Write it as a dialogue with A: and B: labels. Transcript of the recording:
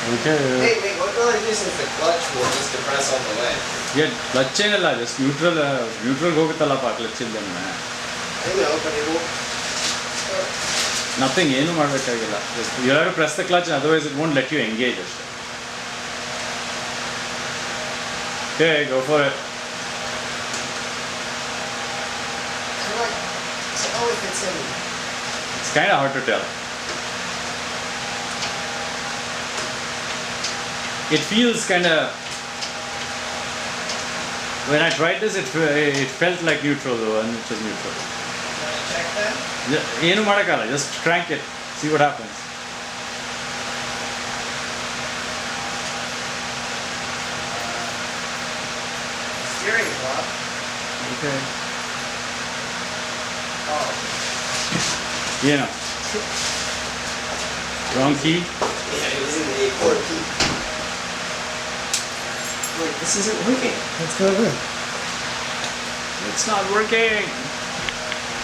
A: Okay.
B: Hey, wait, what will I do since the clutch will just depress all the way?
A: Clutch ಏನಲ್ಲ just neutral ಹೋಗುತ್ತಲ್ಲಪ್ಪ clutch ಇಲ್ದೇನೆ.
B: I know, but it won't.
A: Nothing ಏನು ಮಾಡಬೇಕಾಗಿಲ್ಲ. Just you have to press the clutch otherwise it won't let you engage ಅಷ್ಟೇ. Okay, go for it.
B: Oh, if it's in.
A: It's kind of hard to tell. It feels kind of. When I tried this, it felt like neutral though, and it was neutral.
B: You want to check that?
A: ಏನು ಮಾಡೋಕ್ಕಲ್ಲ, just crank it, see what happens.
B: Steering block.
A: Okay.
B: Oh.
A: ಏನು wrong key?
B: Yeah, it was in the A4 key. Wait, this isn't working. What's going on?
A: It's not working.